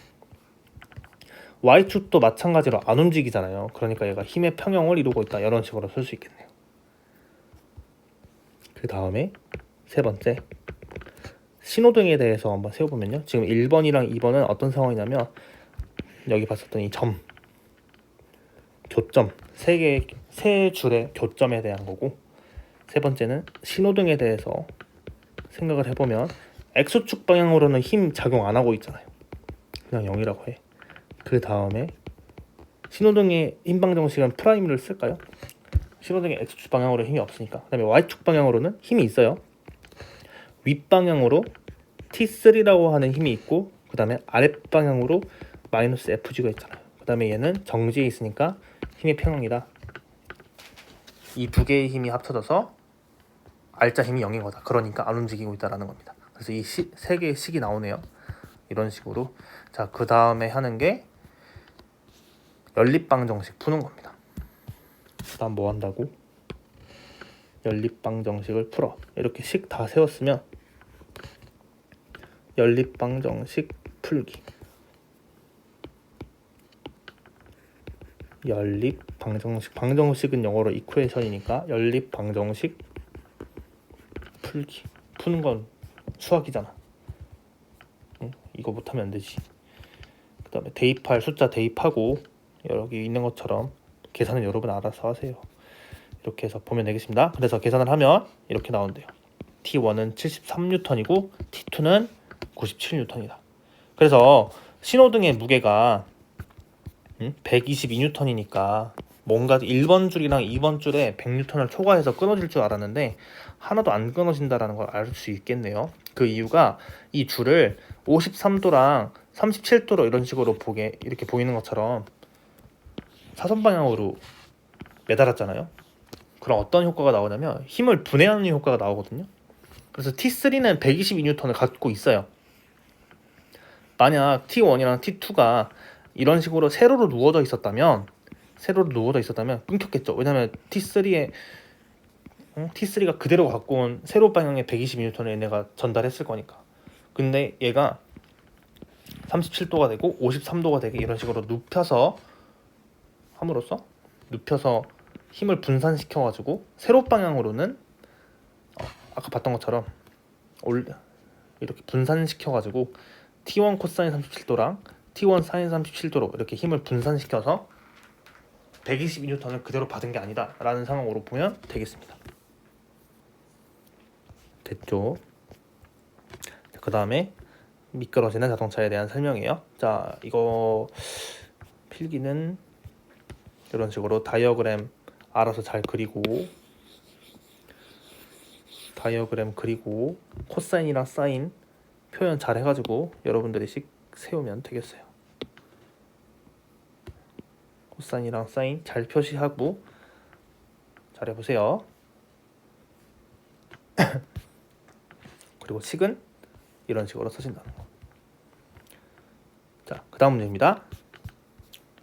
Y축도 마찬가지로 안 움직이잖아요. 그러니까 얘가 힘의 평형을 이루고 있다, 이런 식으로 쓸 수 있겠네요. 그 다음에 세 번째, 신호등에 대해서 한번 세워보면요, 지금 1번이랑 2번은 어떤 상황이냐면 여기 봤었던 이 점, 교점, 세 줄의 교점에 대한 거고, 세 번째는 신호등에 대해서 생각을 해보면 X축 방향으로는 힘 작용 안 하고 있잖아요. 그냥 0이라고 해. 그 다음에 신호등의 힘 방정식은 프라임을 쓸까요? 신호등의 X축 방향으로 힘이 없으니까. 그 다음에 Y축 방향으로는 힘이 있어요. 윗방향으로 T3라고 하는 힘이 있고, 그 다음에 아랫방향으로 마이너스 FG가 있잖아요. 그 다음에 얘는 정지에 있으니까 힘의 평형이다. 이 두 개의 힘이 합쳐져서 알짜 힘이 0인 거다. 그러니까 안 움직이고 있다라는 겁니다. 그래서 이 세 개의 식이 나오네요. 이런 식으로. 자, 그 다음에 하는 게 연립방정식 푸는 겁니다. 그 다음 뭐 한다고? 연립방정식을 풀어. 이렇게 식 다 세웠으면 연립방정식 풀기. 방정식은 영어로 이퀘이션이니까 연립방정식 풀기. 푸는 건 수학이잖아. 응? 이거 못하면 안 되지. 그 다음에 대입할 숫자 대입하고 여기 있는 것처럼 계산은 여러분 알아서 하세요. 이렇게 해서 보면 되겠습니다. 그래서 계산을 하면 이렇게 나온대요. T1은 73N이고 T2는 97N이다. 그래서 신호등의 무게가 122N이니까 뭔가 1번 줄이랑 2번 줄에 100N을 초과해서 끊어질 줄 알았는데 하나도 안 끊어진다라는 걸 알 수 있겠네요. 그 이유가 이 줄을 53도랑 37도로 이런 식으로 이렇게 보이는 것처럼 사선 방향으로 매달았잖아요. 그럼 어떤 효과가 나오냐면 힘을 분해하는 효과가 나오거든요. 그래서 T3는 122N을 갖고 있어요. 만약 T1이랑 T2가 이런 식으로 세로로 누워져 있었다면 끊겼겠죠. 왜냐면 T3가 그대로 갖고 온 세로 방향의 120N을 얘네가 전달했을 거니까. 근데 얘가 37도가 되고 53도가 되게 이런 식으로 눕혀서 함으로써 힘을 분산시켜가지고 세로 방향으로는 아까 봤던 것처럼 이렇게 분산시켜가지고 T1 코사인 37도랑 T1 사인 37도로 이렇게 힘을 분산시켜서 122N을 그대로 받은 게 아니다 라는 상황으로 보면 되겠습니다. 됐죠? 그 다음에 미끄러지는 자동차에 대한 설명이에요. 자, 이거 필기는 이런 식으로 다이어그램 알아서 잘 그리고 코사인이랑 사인 표현 잘 해가지고 여러분들이 세우면 되겠어요. 코사인이랑 사인 잘 표시하고 잘 해보세요. 그리고 식은 이런 식으로 쓰신다는 거. 자, 그 다음 문제입니다.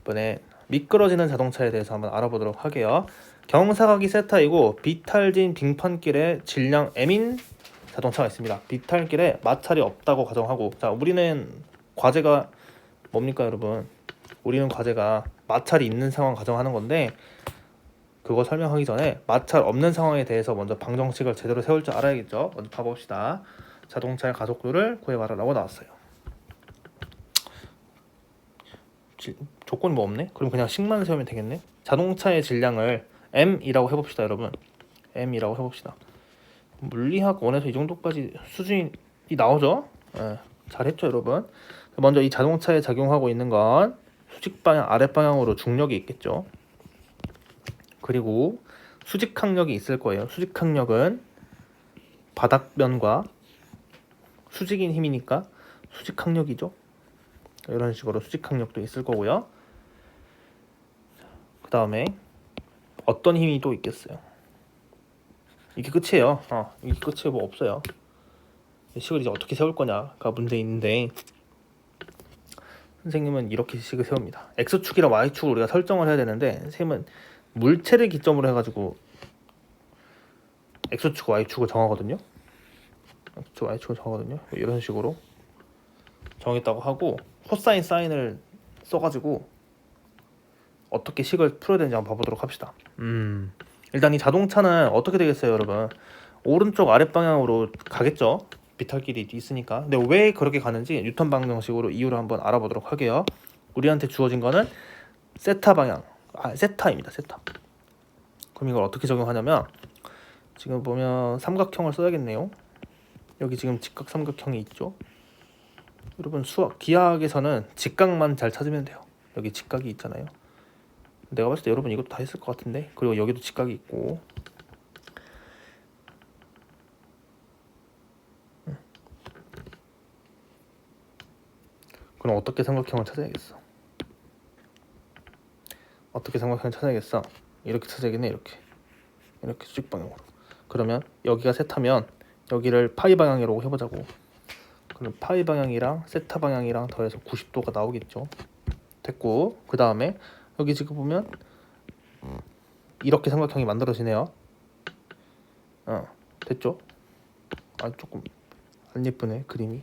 이번에 미끄러지는 자동차에 대해서 한번 알아보도록 할게요. 경사각이 세타이고 비탈진 빙판길에 질량 M인 자동차가 있습니다. 비탈길에 마찰이 없다고 가정하고, 자, 우리는 과제가 뭡니까 여러분? 우리는 과제가 마찰이 있는 상황 가정하는 건데, 그거 설명하기 전에 마찰 없는 상황에 대해서 먼저 방정식을 제대로 세울 줄 알아야겠죠. 먼저 봐봅시다. 자동차의 가속도를 구해봐라 라고 나왔어요. 조건이 뭐 없네? 그럼 그냥 식만 세우면 되겠네. 자동차의 질량을 M이라고 해봅시다 여러분. M이라고 해봅시다. 물리학 원에서 이 정도까지 수준이 나오죠? 잘했죠 여러분. 먼저 이 자동차에 작용하고 있는 건 수직방향 아랫방향으로 중력이 있겠죠. 그리고 수직항력이 있을 거예요. 수직항력은 바닥면과 수직인 힘이니까 수직항력이죠. 이런 식으로 수직항력도 있을 거고요. 그 다음에 어떤 힘이 또 있겠어요? 이게 끝이에요. 이게 끝이에요. 뭐 없어요. 식을 이제 어떻게 세울 거냐가 문제인데, 선생님은 이렇게 식을 세웁니다. X축이랑 Y축을 우리가 설정을 해야 되는데, 선생님은 물체를 기점으로 해가지고 X축, Y축을 정하거든요. X축, Y축을 정하거든요. 이런 식으로 정했다고 하고, 코사인, 사인을 써가지고 어떻게 식을 풀어야 되는지 한번 봐보도록 합시다. 일단 이 자동차는 어떻게 되겠어요 여러분? 오른쪽 아랫방향으로 가겠죠. 비탈길이 있으니까. 근데 왜 그렇게 가는지 뉴턴 방정식으로 이유를 한번 알아보도록 할게요. 우리한테 주어진 거는 세타 방향, 세타입니다. 세타. 그럼 이걸 어떻게 적용하냐면, 지금 보면 삼각형을 써야겠네요. 여기 지금 직각 삼각형이 있죠. 여러분 기하학에서는 직각만 잘 찾으면 돼요. 여기 직각이 있잖아요. 내가 봤을 때 여러분 이것도 다 했을 것 같은데. 그리고 여기도 직각이 있고. 그럼 어떻게 삼각형을 찾아야겠어? 이렇게 찾아야겠네. 이렇게 수직 방향으로. 그러면 여기가 세타면 여기를 파이 방향이라고 해보자고. 그럼 파이 방향이랑 세타 방향이랑 더해서 90도가 나오겠죠. 됐고, 그 다음에 여기 지금 보면 이렇게 삼각형이 만들어지네요. 됐죠? 조금 안 예쁘네 그림이.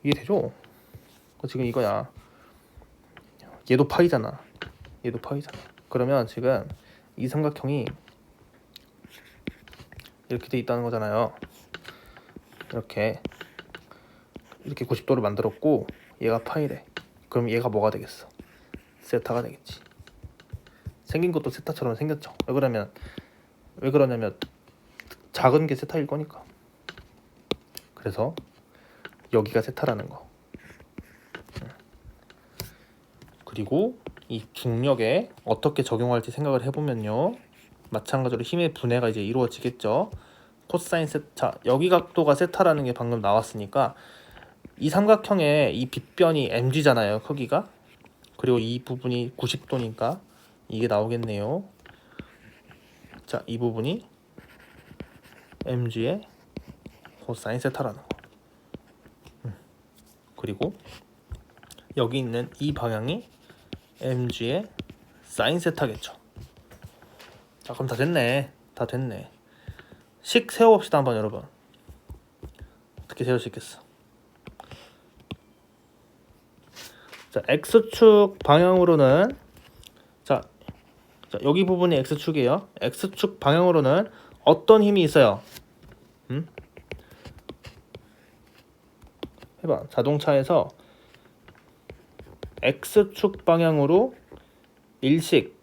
이해되죠? 지금 이거야. 얘도 파이잖아. 그러면 지금 이 삼각형이 이렇게 돼 있다는 거잖아요. 이렇게 90도를 만들었고 얘가 파이래. 그럼 얘가 뭐가 되겠어? 세타가 되겠지. 생긴 것도 세타처럼 생겼죠. 왜 그러냐면 작은 게 세타일 거니까. 그래서 여기가 세타라는 거. 그리고 이 중력에 어떻게 적용할지 생각을 해보면요, 마찬가지로 힘의 분해가 이제 이루어지겠죠. 코사인 세타, 여기 각도가 세타라는 게 방금 나왔으니까 이 삼각형의 이 빗변이 mg잖아요, 크기가. 그리고 이 부분이 90도니까 이게 나오겠네요. 자, 이 부분이 mg의 코사인 세타라는 거. 그리고 여기 있는 이 방향이 mg의 사인 세타겠죠. 자, 그럼 다 됐네. 다 됐네. 식 세워봅시다 한번 여러분. 어떻게 세울 수 있겠어? 자, x축 방향으로는 자 여기 부분이 x축이에요. x축 방향으로는 어떤 힘이 있어요? 해봐. 자동차에서 x축 방향으로 일식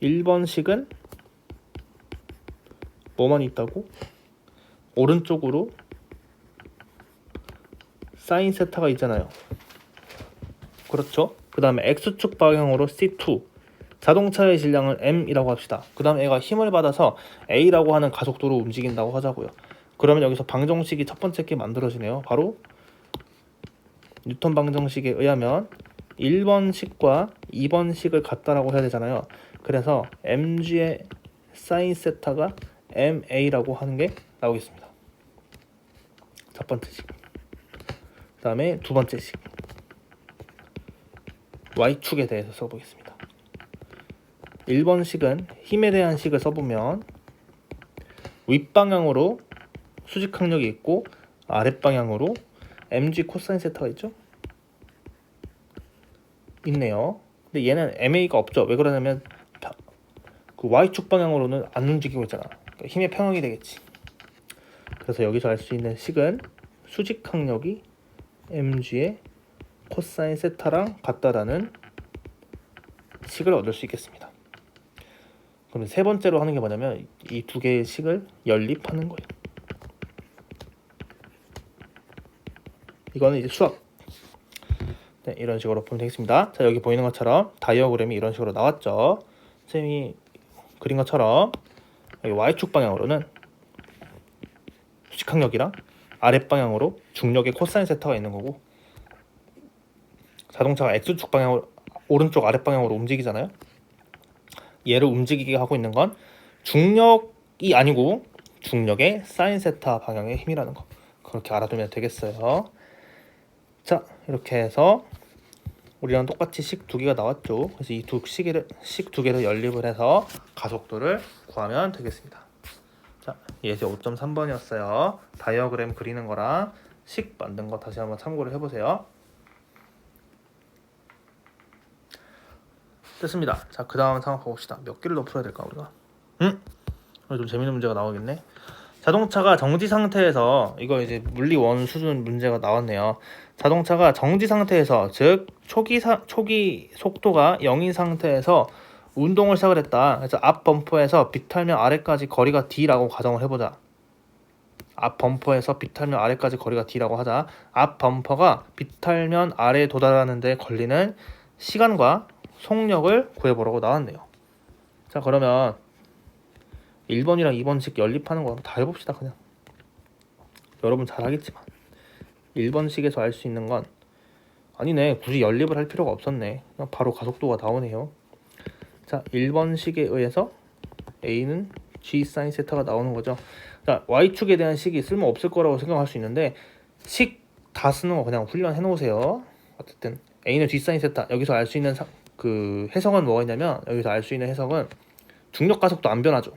1번식은 뭐만 있다고? 오른쪽으로 사인 세타가 있잖아요. 그렇죠? 그 다음에 x축 방향으로 C2 자동차의 질량을 m이라고 합시다. 그 다음에 얘가 힘을 받아서 a라고 하는 가속도로 움직인다고 하자고요. 그러면 여기서 방정식이 첫 번째 게 만들어지네요. 바로 뉴턴 방정식에 의하면 1번식과 2번식을 같다라고 해야 되잖아요. 그래서 mg의 사인 세타가 ma라고 하는 게 나오겠습니다. 첫 번째 식. 그 다음에 두 번째 식. y축에 대해서 써보겠습니다. 1번식은 힘에 대한 식을 써보면 윗방향으로 수직항력이 있고 아랫방향으로 mg 코사인 세타가 있죠? 있네요. 근데 얘는 ma가 없죠. 왜 그러냐면 그 y축 방향으로는 안 움직이고 있잖아. 그러니까 힘의 평형이 되겠지. 그래서 여기서 알 수 있는 식은 수직항력이 mg의 코사인 세타랑 같다라는 식을 얻을 수 있겠습니다. 그럼 세 번째로 하는 게 뭐냐면 이 두 개의 식을 연립하는 거예요. 이거는 이제 수학. 네, 이런 식으로 보면 되겠습니다. 자, 여기 보이는 것처럼 다이어그램이 이런 식으로 나왔죠. 선생님이 그린 것처럼 여기 y축 방향으로는 수직항력이랑 아랫방향으로 중력의 코사인 세타가 있는 거고, 자동차가 x축 방향으로 오른쪽 아랫방향으로 움직이잖아요. 얘를 움직이게 하고 있는 건 중력이 아니고 중력의 사인 세타 방향의 힘이라는 거, 그렇게 알아두면 되겠어요. 자, 이렇게 해서 우리랑 똑같이 식 두 개가 나왔죠. 그래서 이 식 두 개를 연립을 해서 가속도를 구하면 되겠습니다. 자, 예제 5.3번이었어요. 다이어그램 그리는 거랑 식 만든 거 다시 한번 참고를 해보세요. 됐습니다. 자, 그 다음 상황 봅시다. 몇 개를 더 풀어야 될까 우리가? 좀 재밌는 문제가 나오겠네. 자동차가 정지 상태에서, 이거 이제 물리 원 수준 문제가 나왔네요. 자동차가 정지 상태에서, 즉 초기 속도가 0인 상태에서 운동을 시작을 했다. 그래서 앞 범퍼에서 비탈면 아래까지 거리가 d라고 가정을 해보자. 앞 범퍼에서 비탈면 아래까지 거리가 d라고 하자. 앞 범퍼가 비탈면 아래에 도달하는데 걸리는 시간과 속력을 구해보라고 나왔네요. 자, 그러면 1번이랑 2번씩 연립하는 거 다 해봅시다. 그냥 여러분 잘 하겠지만 1번식에서 알 수 있는 건, 아니네, 굳이 연립을 할 필요가 없었네. 그냥 바로 가속도가 나오네요. 자, 1번식에 의해서 A는 G 사인 세타가 나오는 거죠. 자, Y축에 대한 식이 쓸모 없을 거라고 생각할 수 있는데 식 다 쓰는 거 그냥 훈련해 놓으세요. 어쨌든 A는 G 사인 세타, 여기서 알 수 있는 그 해석은 뭐가 있냐면, 여기서 알 수 있는 해석은 중력 가속도 안 변하죠.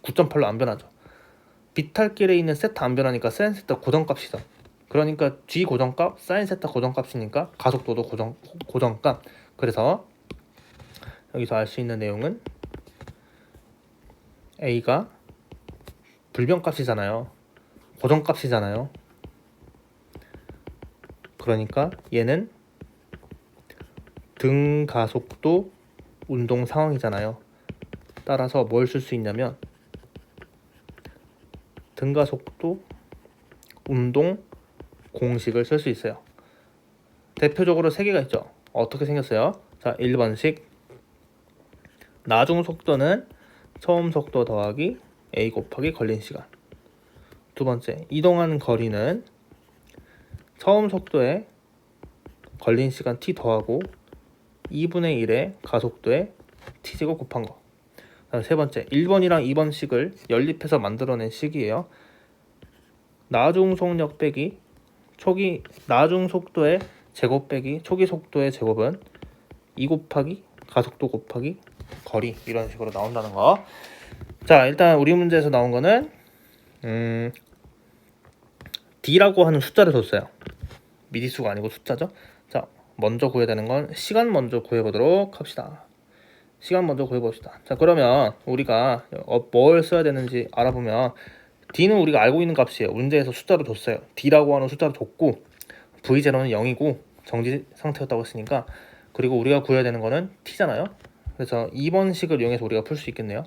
9.8로 안 변하죠. 비탈길에 있는 세타 안 변하니까 사인 세타 고정값이다. 그러니까 G 고정값, 사인 세타 고정값이니까 가속도도 고정값. 그래서 여기서 알 수 있는 내용은 A가 불변값이잖아요. 고정값이잖아요. 그러니까 얘는 등 가속도 운동 상황이잖아요. 따라서 뭘 쓸 수 있냐면 등가속도 운동 공식을 쓸 수 있어요. 대표적으로 3개가 있죠. 어떻게 생겼어요? 자, 1번식 나중 속도는 처음 속도 더하기 a 곱하기 걸린 시간. 두 번째, 이동하는 거리는 처음 속도에 걸린 시간 t 더하고 2분의 1의 가속도에 t제곱 곱한 거. 세 번째, 1번이랑 2번식을 연립해서 만들어낸 식이에요. 나중 속력 빼기 초기 나중 속도의 제곱 빼기 초기 속도의 제곱은 2 곱하기 가속도 곱하기 거리 이런 식으로 나온다는 거. 자, 일단 우리 문제에서 나온 거는 D라고 하는 숫자를 줬어요. 미지수가 아니고 숫자죠. 자, 먼저 구해야 되는 건 시간 먼저 구해보도록 합시다. 시간 먼저 구해봅시다. 자, 그러면 우리가 뭘 써야 되는지 알아보면 D는 우리가 알고 있는 값이에요. 문제에서 숫자로 줬어요. D라고 하는 숫자로 줬고 V0는 0이고 정지 상태였다고 했으니까, 그리고 우리가 구해야 되는 거는 T잖아요. 그래서 2번식을 이용해서 우리가 풀 수 있겠네요.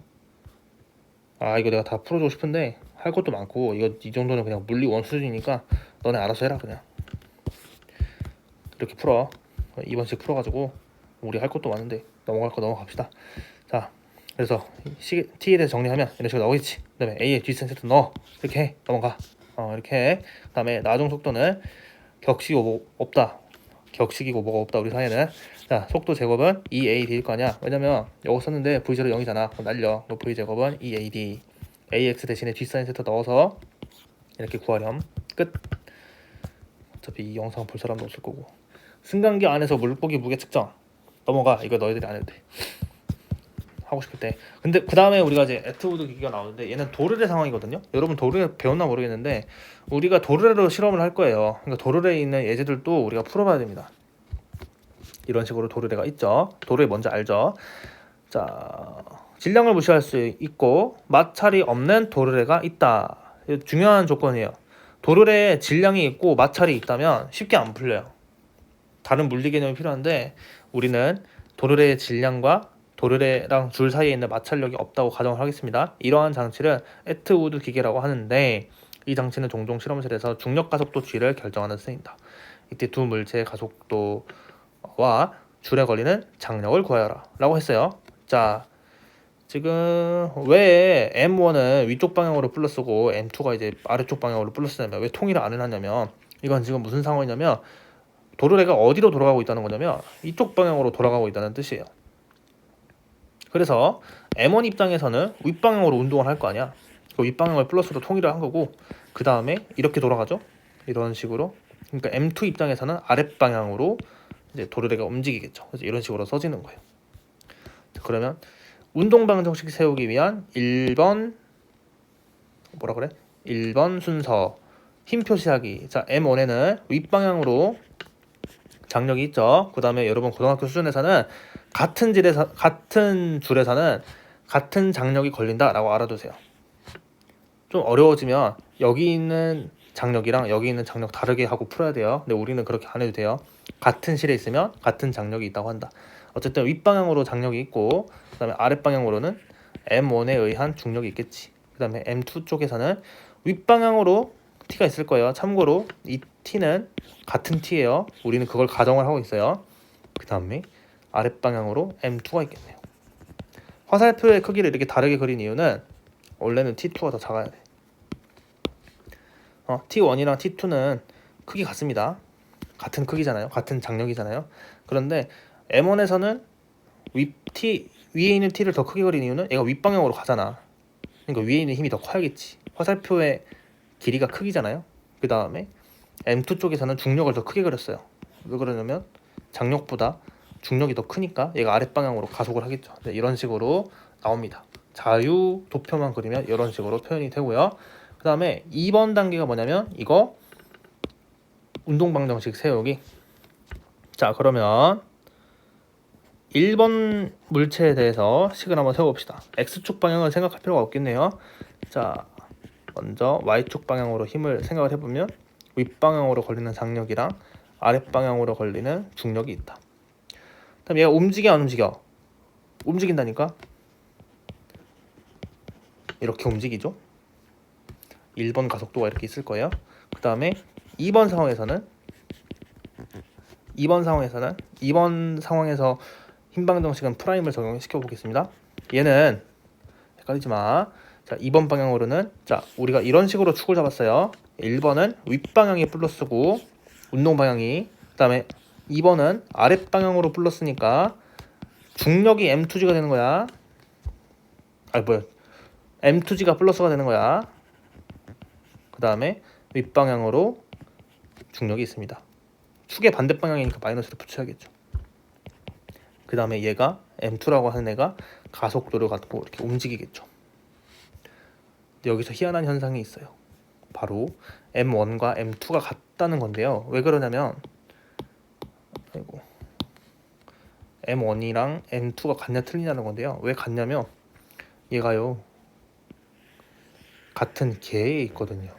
아, 이거 내가 다 풀어주고 싶은데 할 것도 많고 이거 이 정도는 그냥 물리 원 수준이니까 너네 알아서 해라. 그냥 이렇게 풀어. 2번식 풀어가지고 우리 할 것도 많은데 넘어갈 거 넘어갑시다. 자, 그래서 T에 대해서 정리하면 이런 식으로 나오겠지. 그 다음에 A에 뒷선 세트 넣어. 이렇게 해. 넘어가. 이렇게 해. 그 다음에 나중 속도는 격식이 없다. 격식이고 뭐가 없다 우리 사이에는. 자, 속도 제곱은 2AD일 거 아니야. 왜냐면 이거 썼는데 V0 0이잖아. 그럼 날려. V 제곱은 2AD. AX 대신에 뒷사인 세트 넣어서 이렇게 구하렴. 끝. 어차피 이 영상 볼 사람도 없을 거고. 승강기 안에서 물고기 무게 측정. 넘어가. 이거 너희들이 안 해도 돼. 하고 싶을 때. 근데 그 다음에 우리가 이제 에트우드 기기가 나오는데 얘는 도르래 상황이거든요. 여러분 도르래 배웠나 모르겠는데 우리가 도르래로 실험을 할 거예요. 그러니까 도르래에 있는 예제들도 우리가 풀어봐야 됩니다. 이런 식으로 도르래가 있죠. 도르래 뭔지 알죠? 자, 질량을 무시할 수 있고 마찰이 없는 도르래가 있다. 중요한 조건이에요. 도르래에 질량이 있고 마찰이 있다면 쉽게 안 풀려요. 다른 물리 개념이 필요한데 우리는 도르래의 질량과 도르래랑 줄 사이에 있는 마찰력이 없다고 가정을 하겠습니다. 이러한 장치를 에트우드 기계라고 하는데 이 장치는 종종 실험실에서 중력 가속도 G를 결정하는 데 쓰인다. 이때 두 물체의 가속도와 줄에 걸리는 장력을 구하여라 라고 했어요. 자, 지금 왜 M1은 위쪽 방향으로 플러스고 M2가 이제 아래쪽 방향으로 플러스냐면 왜 통일을 안 해놨냐면 이건 지금 무슨 상황이냐면 도르래가 어디로 돌아가고 있다는 거냐면 이쪽 방향으로 돌아가고 있다는 뜻이에요. 그래서 M1 입장에서는 윗방향으로 운동을 할 거 아니야. 그 윗방향을 플러스로 통일을 한 거고 그 다음에 이렇게 돌아가죠. 이런 식으로. 그러니까 M2 입장에서는 아랫방향으로 이제 도르래가 움직이겠죠. 그래서 이런 식으로 써지는 거예요. 자, 그러면 운동방정식 세우기 위한 1번 1번 순서 힘 표시하기. 자, M1에는 윗방향으로 장력이 있죠. 그 다음에 여러분 고등학교 수준에서는 같은 줄에서는 같은 장력이 걸린다라고 알아두세요. 좀 어려워지면 여기 있는 장력이랑 여기 있는 장력 다르게 하고 풀어야 돼요. 근데 우리는 그렇게 안 해도 돼요. 같은 실에 있으면 같은 장력이 있다고 한다. 어쨌든 윗방향으로 장력이 있고 그 다음에 아랫방향으로는 M1에 의한 중력이 있겠지. 그 다음에 M2 쪽에서는 윗방향으로 T가 있을 거예요. 참고로 이 T는 같은 T예요. 우리는 그걸 가정을 하고 있어요. 그 다음에 아랫방향으로 M2가 있겠네요. 화살표의 크기를 이렇게 다르게 그린 이유는 원래는 T2가 더 작아야 돼. T1이랑 T2는 크기 같습니다. 같은 크기잖아요. 같은 장력이잖아요. 그런데 M1에서는 위에 있는 T를 더 크게 그린 이유는 얘가 윗방향으로 가잖아. 그러니까 위에 있는 힘이 더 커야겠지. 화살표의 길이가 크기잖아요. 그 다음에 M2 쪽에서는 중력을 더 크게 그렸어요. 왜 그러냐면 장력보다 중력이 더 크니까 얘가 아랫방향으로 가속을 하겠죠. 네, 이런 식으로 나옵니다. 자유 도표만 그리면 이런 식으로 표현이 되고요. 그 다음에 2번 단계가 뭐냐면 이거 운동방정식 세우기. 자, 그러면 1번 물체에 대해서 식을 한번 세워봅시다. X축 방향을 생각할 필요가 없겠네요. 자, 먼저 Y축 방향으로 힘을 생각을 해보면 윗방향으로 걸리는 장력이랑 아랫방향으로 걸리는 중력이 있다. 그럼 얘가 움직여 안 움직여? 움직인다니까? 이렇게 움직이죠. 1번 가속도가 이렇게 있을 거예요. 그 다음에 2번 상황에서 힘방정식은 프라임을 적용시켜 보겠습니다. 얘는 헷갈리지 마. 자, 2번 방향으로는 자, 우리가 이런 식으로 축을 잡았어요. 1번은 윗방향이 플러스고 운동 방향이, 그 다음에 2번은 아랫방향으로 플러스니까 중력이 M2G가 되는 거야. M2G가 플러스가 되는 거야. 그 다음에 윗방향으로 중력이 있습니다. 축의 반대 방향이니까 마이너스를 붙여야겠죠. 그 다음에 얘가 M2라고 하는 애가 가속도를 갖고 이렇게 움직이겠죠. 근데 여기서 희한한 현상이 있어요. 바로 M1과 M2가 같다는 건데요. 왜 그러냐면 아이고, M1이랑 M2가 같냐 틀리냐는 건데요. 왜 같냐면 얘가요 같은 계에 있거든요.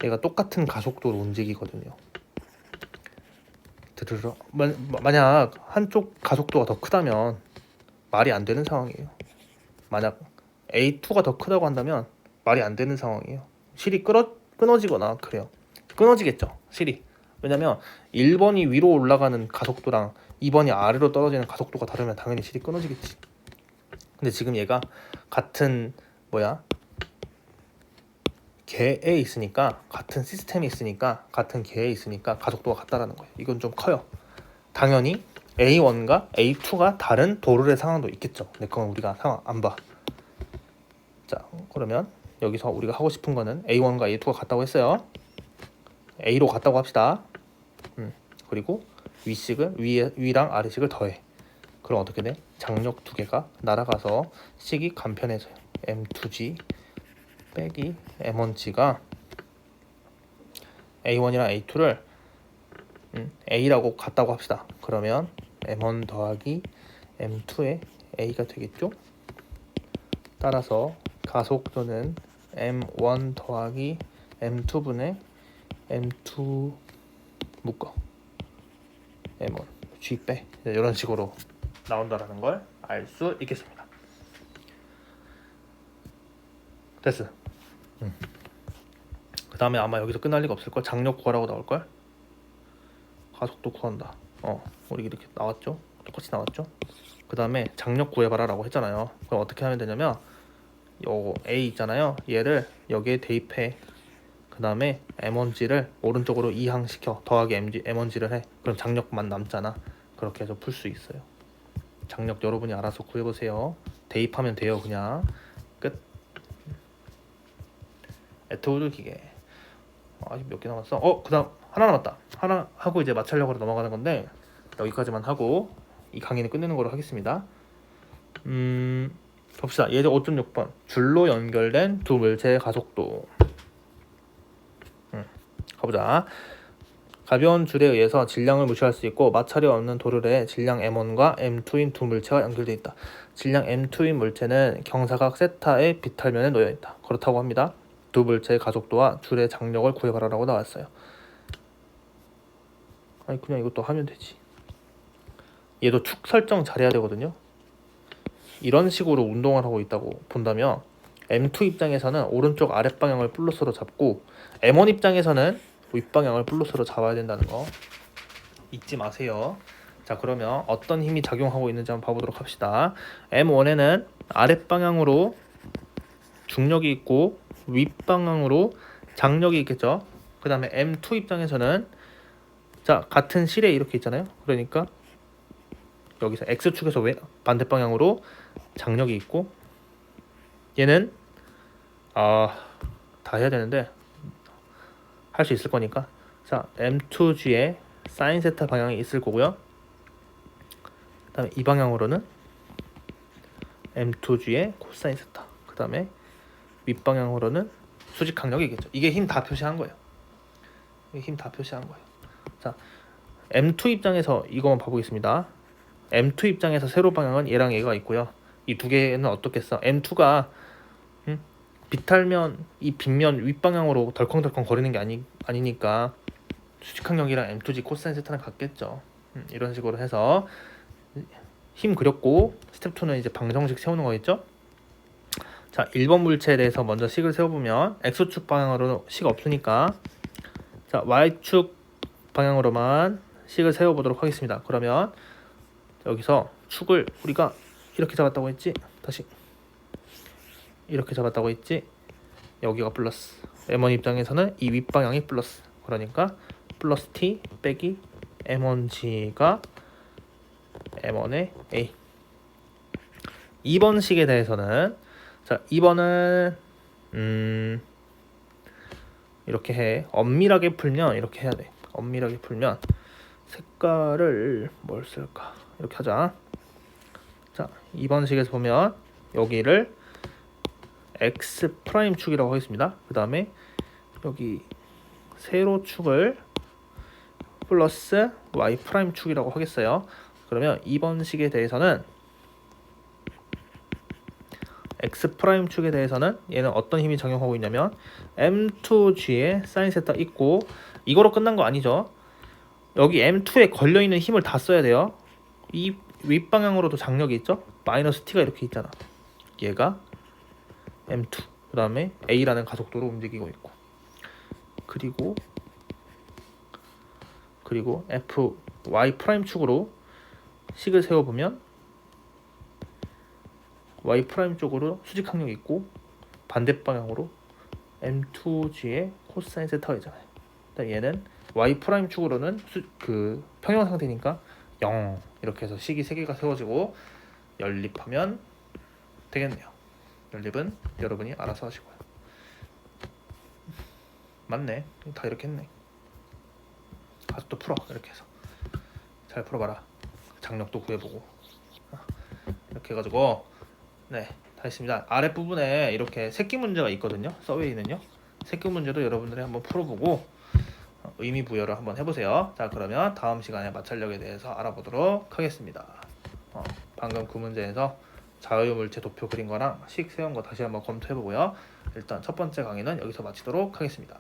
얘가 똑같은 가속도로 움직이거든요. 드르르 만약 한쪽 가속도가 더 크다면 말이 안 되는 상황이에요. 만약 A2가 더 크다고 한다면 말이 안 되는 상황이에요. 실이 끊어지거나 그래요. 끊어지겠죠, 실이. 왜냐면 1번이 위로 올라가는 가속도랑 2번이 아래로 떨어지는 가속도가 다르면 당연히 실이 끊어지겠지. 근데 지금 얘가 같은 계에 있으니까, 같은 시스템이 있으니까, 같은 계에 있으니까 가속도가 같다라는 거예요. 이건 좀 커요. 당연히 A1과 A2가 다른 도르의 상황도 있겠죠. 근데 그건 우리가 상황 안 봐. 자, 그러면 여기서 우리가 하고 싶은 거는 A1과 A2가 같다고 했어요. A로 같다고 합시다. 그리고 위식을 위랑 아래식을 더해. 그럼 어떻게 돼? 장력 두 개가 날아가서 식이 간편해져요. M2G 빼기 M1G가 A1이랑 A2를 A라고 같다고 합시다. 그러면 M1 더하기 M2의 A가 되겠죠? 따라서 가속도는 M1 더하기 M2분의 M2 묶어 M1 G 빼 이런 식으로 나온다라는 걸 알 수 있겠습니다. 됐어. 그 다음에 아마 여기서 끝날 리가 없을걸. 장력 구하라고 나올걸. 가속도 구한다. 우리 이렇게 나왔죠. 똑같이 나왔죠. 그 다음에 장력 구해봐라 라고 했잖아요. 그럼 어떻게 하면 되냐면 요거 A 있잖아요. 얘를 여기에 대입해. 그 다음에 M1G를 오른쪽으로 이항시켜. 더하기 M1G를 해. 그럼 장력만 남잖아. 그렇게 해서 풀 수 있어요. 장력 여러분이 알아서 구해보세요. 대입하면 돼요. 그냥 끝. 에투드 기계. 아직 몇 개 남았어? 그 다음 하나 남았다. 하나 하고 이제 마찰력으로 넘어가는 건데 여기까지만 하고 이 강의는 끝내는 걸로 하겠습니다. 봅시다. 예제 5.6번 줄로 연결된 두 물체의 가속도. 가보자. 가벼운 줄에 의해서 질량을 무시할 수 있고 마찰이 없는 도르래에 질량 M1과 M2인 두 물체가 연결되어 있다. 질량 M2인 물체는 경사각 세타의 비탈면에 놓여 있다. 그렇다고 합니다. 두 물체의 가속도와 줄의 장력을 구해봐라라고 나왔어요. 아니 그냥 이것도 하면 되지. 얘도 축 설정 잘해야 되거든요. 이런 식으로 운동을 하고 있다고 본다면 M2 입장에서는 오른쪽 아랫방향을 플러스로 잡고 M1 입장에서는 윗방향을 플러스로 잡아야 된다는 거 잊지 마세요. 자, 그러면 어떤 힘이 작용하고 있는지 한번 봐보도록 합시다. M1에는 아랫방향으로 중력이 있고 윗방향으로 장력이 있겠죠. 그 다음에 M2 입장에서는 자, 같은 실에 이렇게 있잖아요. 그러니까 여기서 X축에서 반대 방향으로 장력이 있고 얘는 다 해야 되는데 할 수 있을 거니까 자 M2G에 사인 세타 방향이 있을 거고요. 그 다음에 이 방향으로는 M2G에 코사인 세타. 그 다음에 윗방향으로는 수직 강력이겠죠. 이게 힘 다 표시한 거예요. 이게 힘 다 표시한 거예요. 자 M2 입장에서 이거만 봐보겠습니다. M2 입장에서 세로 방향은 얘랑 얘가 있고요. 이 두 개는 어떻겠어? M2가 비탈면 이 빗면 윗방향으로 덜컹덜컹 거리는 게 아니니까 수직항력이랑 M2G 코사인 세타는 같겠죠. 이런 식으로 해서 힘 그렸고 스텝 2는 이제 방정식 세우는 거겠죠. 자 1번 물체에 대해서 먼저 식을 세워보면 X축 방향으로 식 없으니까 자 Y축 방향으로만 식을 세워보도록 하겠습니다. 그러면 여기서 축을 우리가 이렇게 잡았다고 했지. 다시 이렇게 잡았다고 했지. 여기가 플러스. M1 입장에서는 이 윗방향이 플러스. 그러니까 플러스 T 빼기 M1G가 M1의 A. 2번 식에 대해서는 자 2번은 이렇게 해. 엄밀하게 풀면 이렇게 해야 돼. 엄밀하게 풀면 색깔을 뭘 쓸까? 이렇게 하자. 자, 2번 식에서 보면 여기를 x 프라임 축이라고 하겠습니다. 그 다음에 여기 세로 축을 플러스 y 프라임 축이라고 하겠어요. 그러면 2번 식에 대해서는 x 프라임 축에 대해서는 얘는 어떤 힘이 작용하고 있냐면 m2g에 사인 세타 있고, 이거로 끝난 거 아니죠. 여기 m2에 걸려있는 힘을 다 써야 돼요. 이 윗방향으로도 장력이 있죠. 마이너스 t가 이렇게 있잖아. 얘가 m2, 그 다음에 a라는 가속도로 움직이고 있고, 그리고 f y 프라임 축으로 식을 세워보면 y 프라임 쪽으로 수직 항력이 있고, 반대 방향으로 m2g의 코사인 세타가 있잖아요. 얘는 y 프라임 축으로는 그 평형 상태니까 0 이렇게 해서 식이 3개가 세워지고 연립하면 되겠네요. 연립은 여러분이 알아서 하시고요. 맞네. 다 이렇게 했네. 가속도 풀어. 이렇게 해서 잘 풀어봐라. 장력도 구해보고. 이렇게 해가지고 네, 다 했습니다. 아랫부분에 이렇게 새끼 문제가 있거든요. 서웨이는요. 새끼 문제도 여러분들이 한번 풀어보고 의미 부여를 한번 해보세요. 자, 그러면 다음 시간에 마찰력에 대해서 알아보도록 하겠습니다. 방금 그 문제에서 자유물체 도표 그린 거랑 식 세운 거 다시 한번 검토해보고요. 일단 첫 번째 강의는 여기서 마치도록 하겠습니다.